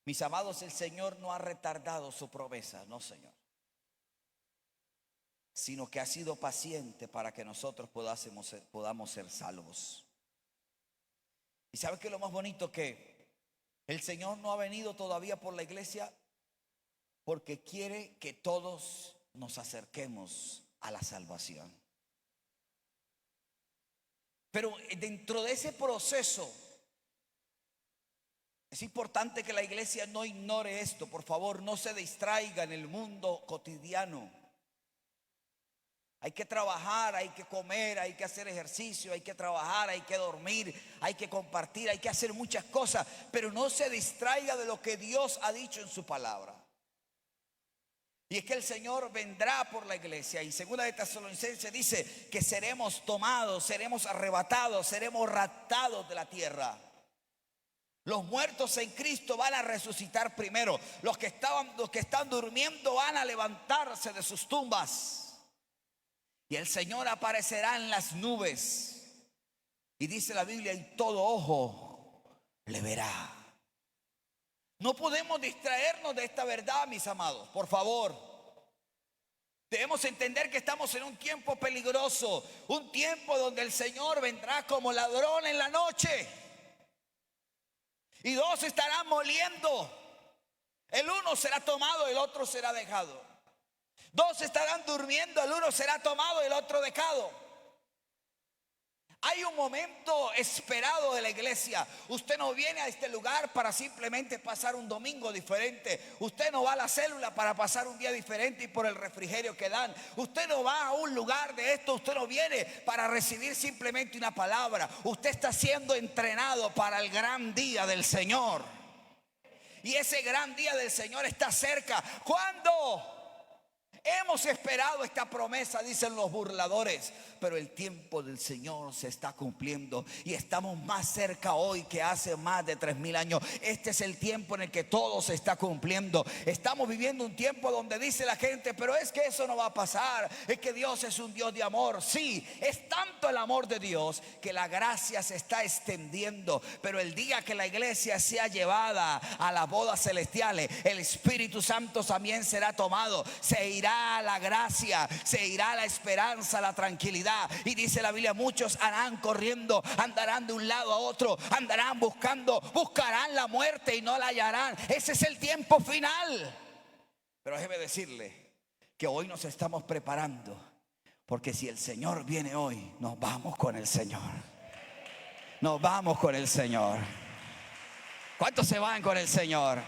Mis amados, el Señor no ha retardado su promesa, no, Señor, sino que ha sido paciente para que nosotros podamos ser salvos. ¿Y sabe qué es lo más bonito? Que el Señor no ha venido todavía por la iglesia porque quiere que todos nos acerquemos a la salvación. Pero dentro de ese proceso es importante que la iglesia no ignore esto. Por favor, no se distraiga en el mundo cotidiano. Hay que trabajar, hay que comer, hay que hacer ejercicio, hay que trabajar, hay que dormir, hay que compartir, hay que hacer muchas cosas. Pero no se distraiga de lo que Dios ha dicho en su palabra. Y es que el Señor vendrá por la iglesia. Y segunda de Tesalonicenses dice que seremos tomados, seremos arrebatados, seremos raptados de la tierra. Los muertos en Cristo van a resucitar primero. Los que están durmiendo van a levantarse de sus tumbas. Y el Señor aparecerá en las nubes. Y dice la Biblia: y todo ojo le verá. No podemos distraernos de esta verdad, mis amados, por favor. Debemos entender que estamos en un tiempo peligroso, un tiempo donde el Señor vendrá como ladrón en la noche. Y dos estarán moliendo. El uno será tomado, el otro será dejado. Dos estarán durmiendo, el uno será tomado, el otro dejado. Hay un momento esperado de la iglesia. Usted no viene a este lugar para simplemente pasar un domingo diferente. Usted no va a la célula para pasar un día diferente y por el refrigerio que dan. Usted no va a un lugar de esto. Usted no viene para recibir simplemente una palabra. Usted está siendo entrenado para el gran día del Señor. Y ese gran día del Señor está cerca. ¿Cuándo? Hemos esperado esta promesa, dicen los burladores, pero el tiempo del Señor se está cumpliendo y estamos más cerca hoy que hace más de 3000 años. Este es el tiempo en el que todo se está cumpliendo. Estamos viviendo un tiempo donde dice la gente, pero es que eso no va a pasar, es que Dios es un Dios de amor. Sí, es tanto el amor de Dios que la gracia se está extendiendo, pero el día que la iglesia sea llevada a las bodas celestiales, el Espíritu Santo también será tomado. Se irá la gracia, se irá la esperanza, la tranquilidad. Y dice la Biblia, muchos harán corriendo, andarán de un lado a otro, andarán buscando, buscarán la muerte y no la hallarán. Ese es el tiempo final. Pero déjeme decirle que hoy nos estamos preparando, porque si el Señor viene hoy, nos vamos con el Señor. Nos vamos con el Señor. ¿Cuántos se van con el Señor?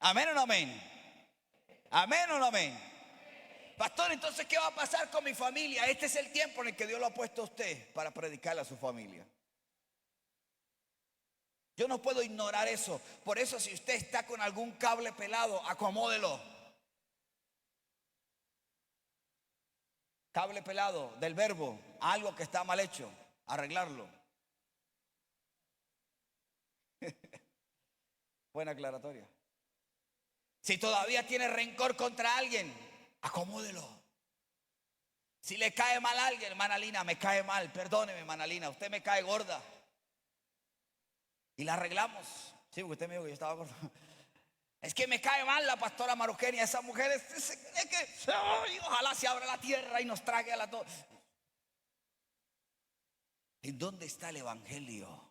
¿Amén o no amén? ¿Amén o no amén? Pastor, entonces, ¿qué va a pasar con mi familia? Este es el tiempo en el que Dios lo ha puesto a usted para predicarle a su familia. Yo no puedo ignorar eso. Por eso, si usted está con algún cable pelado, acomódelo. Cable pelado del verbo, algo que está mal hecho, arreglarlo. Buena aclaratoria. Si todavía tiene rencor contra alguien, acomódelo. Si le cae mal a alguien, hermana Lina, me cae mal, perdóneme, hermana Lina, usted me cae gorda. Y la arreglamos. Sí, porque usted me dijo que yo estaba gorda. Es que me cae mal la pastora Marugenia. Esa mujer es que ojalá se abra la tierra y nos trague a la todos. ¿En dónde está el evangelio?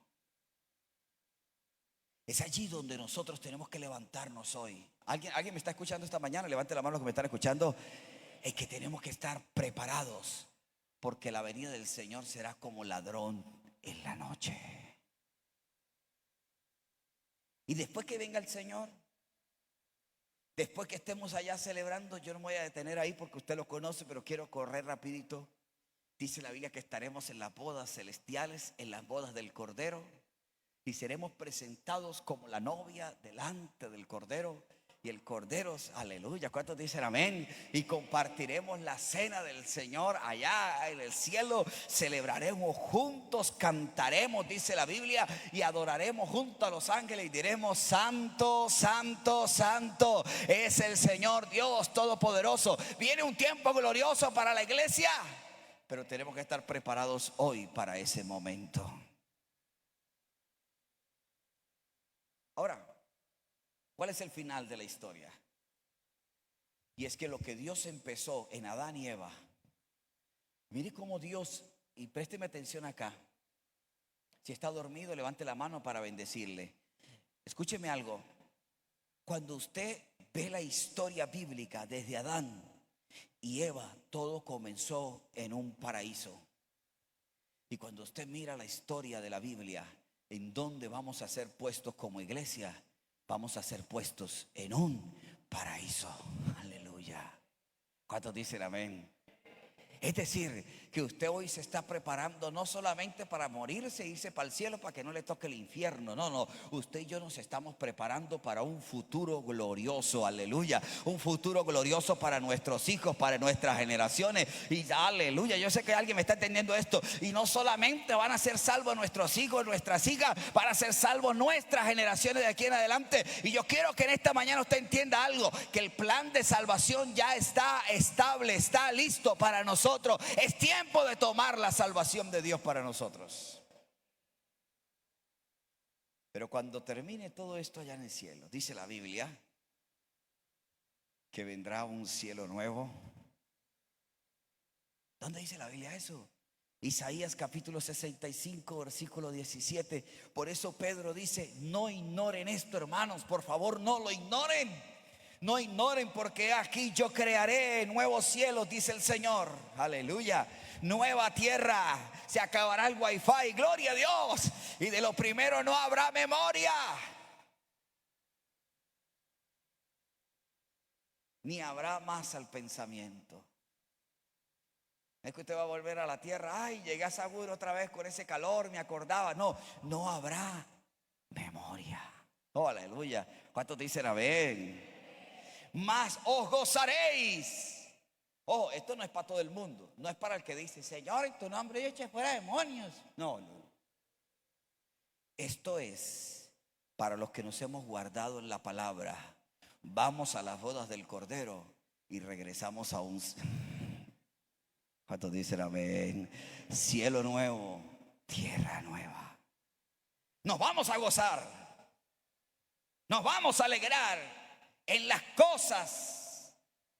Es allí donde nosotros tenemos que levantarnos hoy. ¿Alguien me está escuchando esta mañana? Levante la mano los que me están escuchando. Es que tenemos que estar preparados, porque la venida del Señor será como ladrón en la noche. Y después que venga el Señor, después que estemos allá celebrando, yo no me voy a detener ahí porque usted lo conoce, pero quiero correr rapidito. Dice la Biblia que estaremos en las bodas celestiales, en las bodas del Cordero, y seremos presentados como la novia delante del Cordero. Y el Cordero, aleluya, ¿cuántos dicen amén? Y compartiremos la cena del Señor allá en el cielo. Celebraremos juntos, cantaremos, dice la Biblia, y adoraremos junto a los ángeles y diremos: santo, santo, santo es el Señor Dios Todopoderoso. Viene un tiempo glorioso para la iglesia, pero tenemos que estar preparados hoy para ese momento. Ahora, ¿cuál es el final de la historia? Y es que lo que Dios empezó en Adán y Eva, mire cómo Dios, y présteme atención acá. Si está dormido, levante la mano para bendecirle. Escúcheme algo. Cuando usted ve la historia bíblica desde Adán y Eva, todo comenzó en un paraíso. Y cuando usted mira la historia de la Biblia, ¿en dónde vamos a ser puestos como iglesia? Vamos a ser puestos en un paraíso. Aleluya. ¿Cuántos dicen amén? Es decir, que usted hoy se está preparando no solamente para morirse e irse para el cielo para que no le toque el infierno. No, usted y yo nos estamos preparando para un futuro glorioso, aleluya. Un futuro glorioso para nuestros hijos, para nuestras generaciones. Y aleluya, yo sé que alguien me está entendiendo esto. Y no solamente van a ser salvos nuestros hijos, nuestras hijas, van a ser salvos nuestras generaciones de aquí en adelante. Y yo quiero que en esta mañana usted entienda algo, que el plan de salvación ya está estable, está listo para nosotros. Es tiempo de tomar la salvación de Dios para nosotros. Pero cuando termine todo esto allá en el cielo, dice la Biblia que vendrá un cielo nuevo. ¿Dónde dice la Biblia eso? Isaías capítulo 65, versículo 17. Por eso Pedro dice, no ignoren esto, hermanos, por favor, no lo ignoren. No ignoren, porque aquí yo crearé nuevos cielos, dice el Señor. Aleluya. Nueva tierra. Se acabará el wifi, gloria a Dios. Y de lo primero no habrá memoria, ni habrá más al pensamiento. Es que usted va a volver a la tierra. Ay, llegué a Saguro otra vez con ese calor, me acordaba. No, no habrá memoria. Oh, aleluya. ¿Cuántos dicen amén? Más os gozaréis. Ojo, esto no es para todo el mundo. No es para el que dice, Señor, en tu nombre yo eché fuera demonios. No, no. Esto es para los que nos hemos guardado en la palabra. Vamos a las bodas del Cordero y regresamos a un... ¿Cuántos dicen amén? Cielo nuevo, tierra nueva. Nos vamos a gozar. Nos vamos a alegrar en las cosas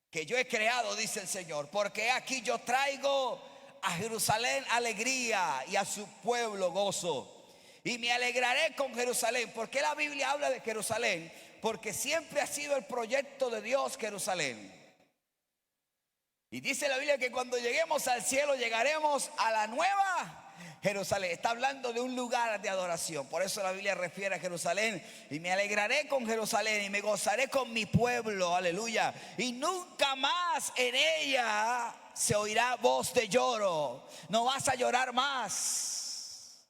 que yo he creado, dice el Señor. Porque aquí yo traigo a Jerusalén alegría y a su pueblo gozo. Y me alegraré con Jerusalén. ¿Por qué la Biblia habla de Jerusalén? Porque siempre ha sido el proyecto de Dios Jerusalén. Y dice la Biblia que cuando lleguemos al cielo llegaremos a la nueva Jerusalén. Está hablando de un lugar de adoración. Por eso la Biblia refiere a Jerusalén. Y me alegraré con Jerusalén y me gozaré con mi pueblo. Aleluya. Y nunca más en ella se oirá voz de lloro. No vas a llorar más.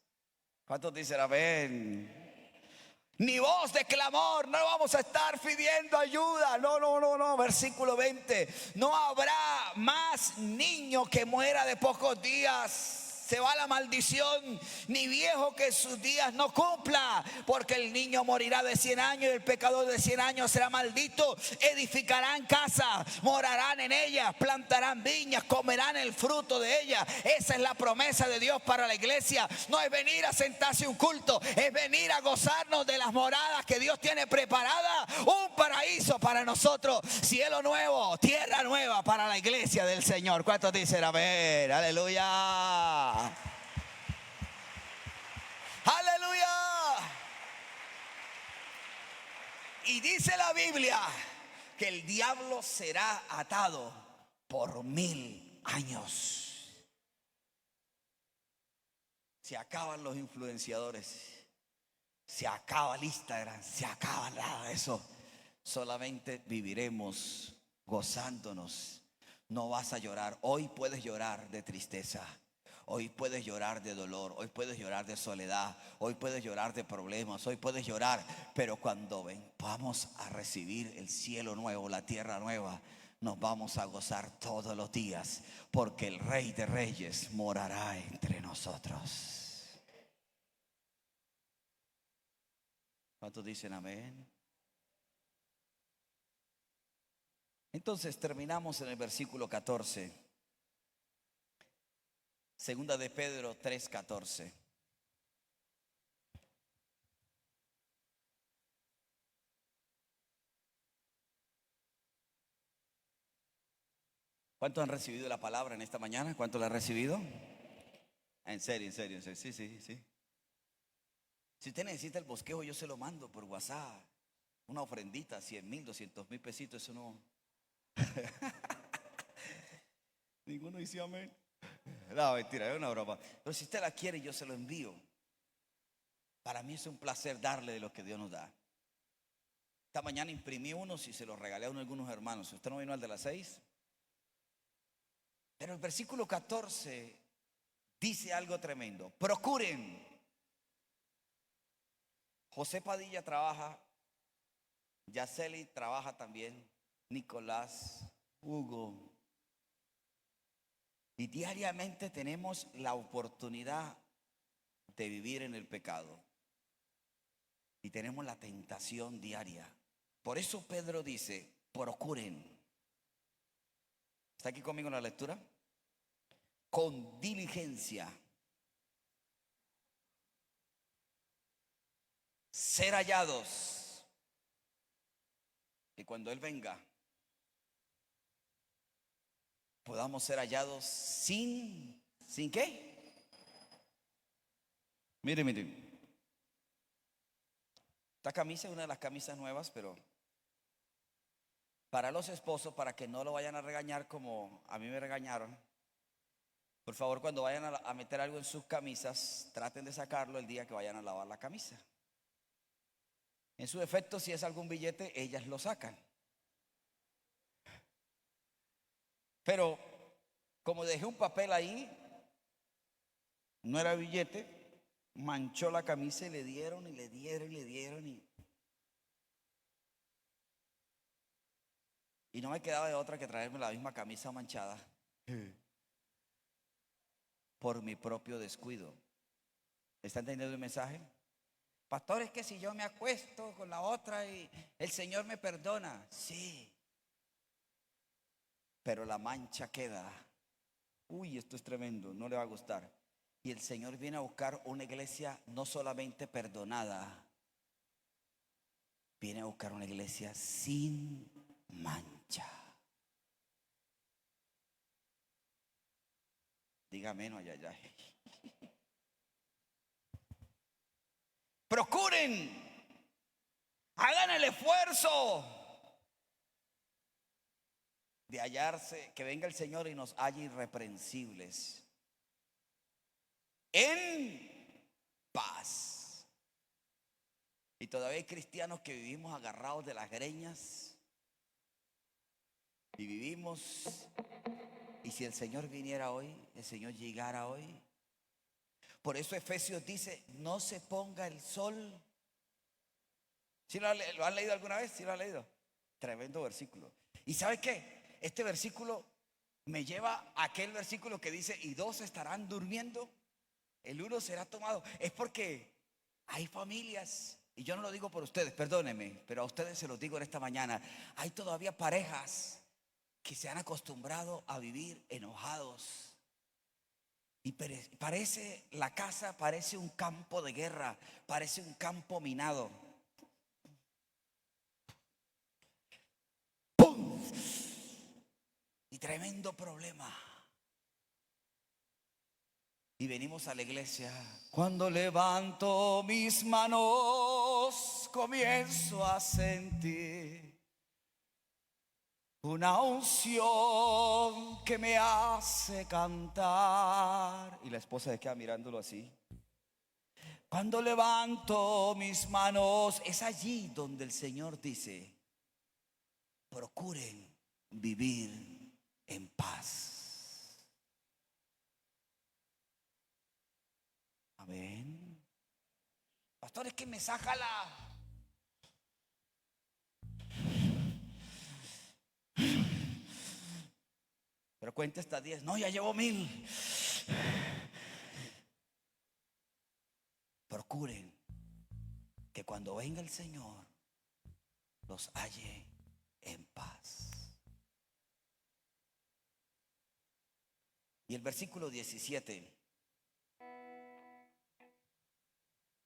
¿Cuántos dicen amén? Ni voz de clamor, no vamos a estar pidiendo ayuda. No. Versículo 20. No habrá más niño que muera de pocos días. Se va la maldición, ni viejo que sus días no cumpla, porque el niño morirá de 100 años y el pecador de 100 años será maldito. Edificarán casas, morarán en ellas, plantarán viñas, comerán el fruto de ellas. Esa es la promesa de Dios para la iglesia. No es venir a sentarse un culto, es venir a gozarnos de las moradas que Dios tiene preparada. Un paraíso para nosotros, cielo nuevo, tierra nueva para la iglesia del Señor. ¿Cuántos dicen amén? Aleluya. Aleluya. Y dice la Biblia que el diablo será atado por 1000 años. Se acaban los influenciadores, se acaba el Instagram, se acaba nada de eso. Solamente viviremos gozándonos. No vas a llorar. Hoy puedes llorar de tristeza. Hoy puedes llorar de dolor, hoy puedes llorar de soledad, hoy puedes llorar de problemas, hoy puedes llorar. Pero cuando vamos a recibir el cielo nuevo, la tierra nueva, nos vamos a gozar todos los días, porque el Rey de Reyes morará entre nosotros. ¿Cuántos dicen amén? Entonces terminamos en el versículo 14. Segunda de Pedro 3:14. ¿Cuántos han recibido la palabra en esta mañana? ¿Cuántos la han recibido? En serio. Sí. Si usted necesita el bosquejo, yo se lo mando por WhatsApp. Una ofrendita, 100,000, 200,000 pesitos, eso no. Ninguno dice amén. No, mentira, es una broma. Pero si usted la quiere, yo se lo envío. Para mí es un placer darle de lo que Dios nos da. Esta mañana imprimí unos y se los regalé a algunos hermanos. ¿Usted no vino al de las 6? Pero el versículo 14 dice algo tremendo. Procuren. José Padilla trabaja, Yaceli trabaja también, Nicolás, Hugo. Y diariamente tenemos la oportunidad de vivir en el pecado. Y tenemos la tentación diaria. Por eso Pedro dice, procuren. ¿Está aquí conmigo en la lectura? Con diligencia. Ser hallados. Que cuando Él venga, podamos ser hallados ¿sin qué? Mire. Esta camisa es una de las camisas nuevas, pero para los esposos, para que no lo vayan a regañar como a mí me regañaron, por favor, cuando vayan a meter algo en sus camisas, traten de sacarlo el día que vayan a lavar la camisa. En su defecto, si es algún billete, ellas lo sacan. Pero como dejé un papel ahí, no era billete, manchó la camisa y le dieron y no me quedaba de otra que traerme la misma camisa manchada por mi propio descuido. ¿Está entendiendo el mensaje? Pastor, es que si yo me acuesto con la otra y el Señor me perdona. Sí, pero la mancha queda. Uy, esto es tremendo, no le va a gustar. Y el Señor viene a buscar una iglesia no solamente perdonada, viene a buscar una iglesia sin mancha. Dígame, no, ay. Procuren, hagan el esfuerzo de hallarse, que venga el Señor y nos halle irreprensibles, en paz. Y todavía hay cristianos que vivimos agarrados de las greñas y vivimos, y si el Señor viniera hoy, el Señor llegara hoy. Por eso Efesios dice, no se ponga el sol. ¿Sí lo han leído alguna vez? ¿Sí lo han leído? Tremendo versículo. ¿Y sabe qué? Este versículo me lleva a aquel versículo que dice, y dos estarán durmiendo, el uno será tomado. Es porque hay familias, y yo no lo digo por ustedes, perdónenme, pero a ustedes se los digo en esta mañana. Hay todavía parejas que se han acostumbrado a vivir enojados. Y parece, la casa parece un campo de guerra, parece un campo minado. ¡Pum! Y tremendo problema. Y venimos a la iglesia. Cuando levanto mis manos, comienzo a sentir una unción que me hace cantar. Y la esposa se queda mirándolo así. Cuando levanto mis manos, es allí donde el Señor dice, procuren vivir en paz. Amén. Pastor, es que me saca la... Pero cuenta hasta 10. No, ya llevo 1000. Procuren que cuando venga el Señor los halle en paz. Y el versículo 17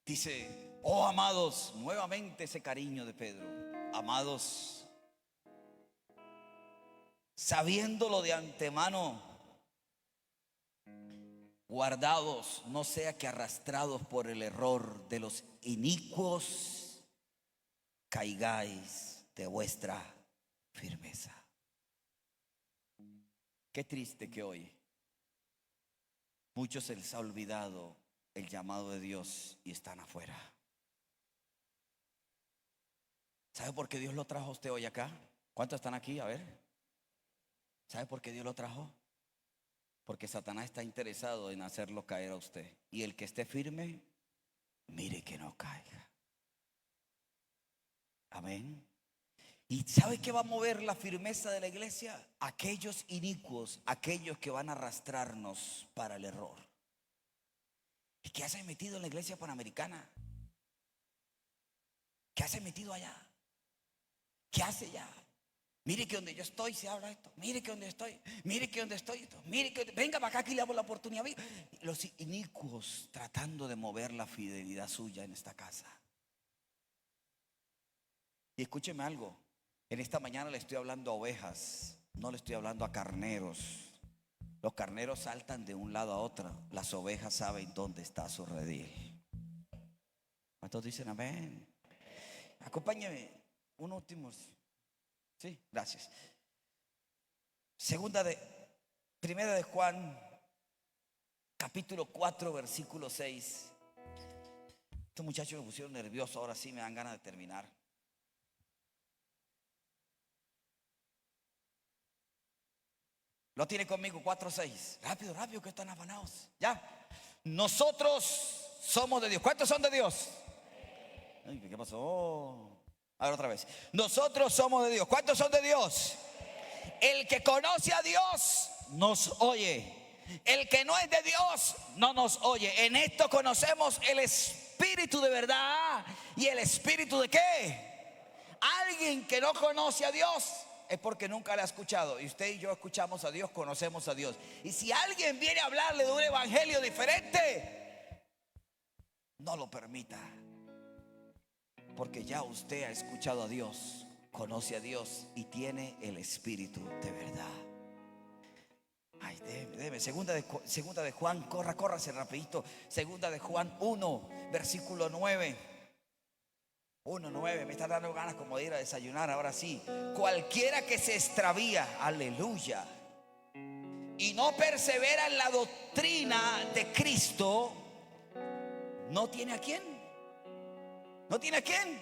dice, oh amados, nuevamente ese cariño de Pedro, amados, sabiéndolo de antemano, guardados, no sea que arrastrados por el error de los inicuos, caigáis de vuestra firmeza. Qué triste que hoy muchos se les ha olvidado el llamado de Dios y están afuera. ¿Sabe por qué Dios lo trajo a usted hoy acá? ¿Cuántos están aquí? A ver. ¿Sabe por qué Dios lo trajo? Porque Satanás está interesado en hacerlo caer a usted. Y el que esté firme, mire que no caiga. Amén. ¿Y sabe qué va a mover la firmeza de la iglesia? Aquellos inicuos, aquellos que van a arrastrarnos para el error. ¿Y qué hace metido en la iglesia panamericana? ¿Qué hace metido allá? ¿Qué hace ya? Mire que donde yo estoy se habla esto. Mire que donde estoy. Mire que donde estoy esto. Mire que venga para acá, aquí le damos la oportunidad. Los inicuos tratando de mover la fidelidad suya en esta casa. Y escúcheme algo. En esta mañana le estoy hablando a ovejas, no le estoy hablando a carneros. Los carneros saltan de un lado a otro. Las ovejas saben dónde está su redil. ¿Cuántos dicen amén? Acompáñeme. Un último. Sí, gracias. Primera de Juan, capítulo 4, versículo 6. Estos muchachos me pusieron nervioso. Ahora sí me dan ganas de terminar. Lo tiene conmigo, 4:6. Rápido, rápido, que están afanados. Ya. Nosotros somos de Dios. ¿Cuántos son de Dios? Ay, ¿qué pasó? A ver otra vez. Nosotros somos de Dios. ¿Cuántos son de Dios? El que conoce a Dios nos oye. El que no es de Dios no nos oye. En esto conocemos el espíritu de verdad. ¿Y el espíritu de qué? Alguien que no conoce a Dios es porque nunca le ha escuchado. Y usted y yo escuchamos a Dios, conocemos a Dios. Y si alguien viene a hablarle de un evangelio diferente, no lo permita. Porque ya usted ha escuchado a Dios, conoce a Dios y tiene el espíritu de verdad. Ay, déjeme. Segunda de Juan, córrase rapidito. Segunda de Juan 1, versículo 9. 1:9, me está dando ganas como de ir a desayunar. Ahora sí. Cualquiera que se extravía, aleluya, y no persevera en la doctrina de Cristo, ¿no tiene a quién? ¿No tiene a quién?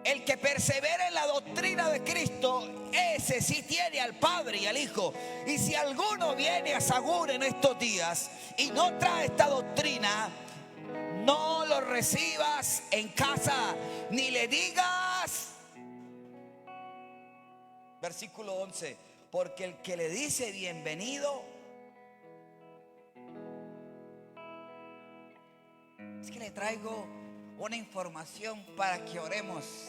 El que persevera en la doctrina de Cristo, ese sí tiene al Padre y al Hijo. Y si alguno viene a Sagur en estos días y no trae esta doctrina, no lo recibas en casa, ni le digas. Versículo 11. Porque el que le dice bienvenido, es que le traigo una información para que oremos.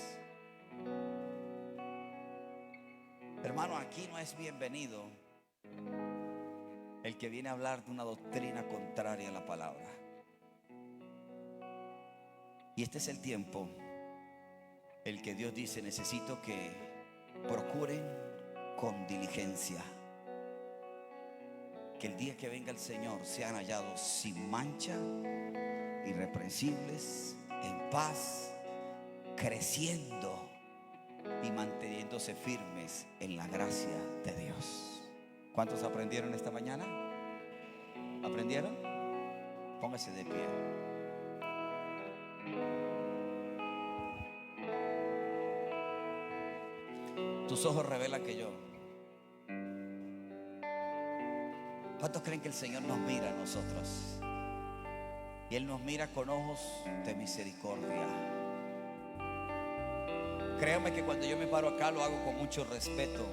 Hermano, aquí no es bienvenido el que viene a hablar de una doctrina contraria a la palabra. Y este es el tiempo el que Dios dice: necesito que procuren con diligencia que el día que venga el Señor sean hallados sin mancha, irreprensibles, en paz, creciendo y manteniéndose firmes en la gracia de Dios. ¿Cuántos aprendieron esta mañana? ¿Aprendieron? Póngase de pie. Tus ojos revelan que yo. ¿Cuántos creen que el Señor nos mira a nosotros? Y Él nos mira con ojos de misericordia. Créanme que cuando yo me paro acá lo hago con mucho respeto.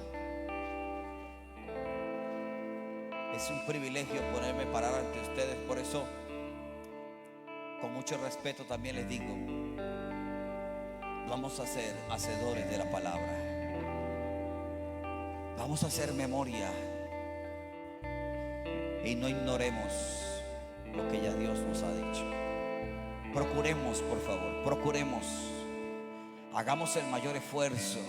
Es un privilegio poderme parar ante ustedes. Por eso, con mucho respeto también les digo: vamos a ser hacedores de la palabra. Vamos a hacer memoria y no ignoremos lo que ya Dios nos ha dicho. Procuremos, por favor, procuremos. Hagamos el mayor esfuerzo,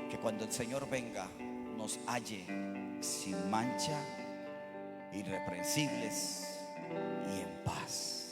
que cuando el Señor venga nos halle sin mancha, irreprensibles y en paz.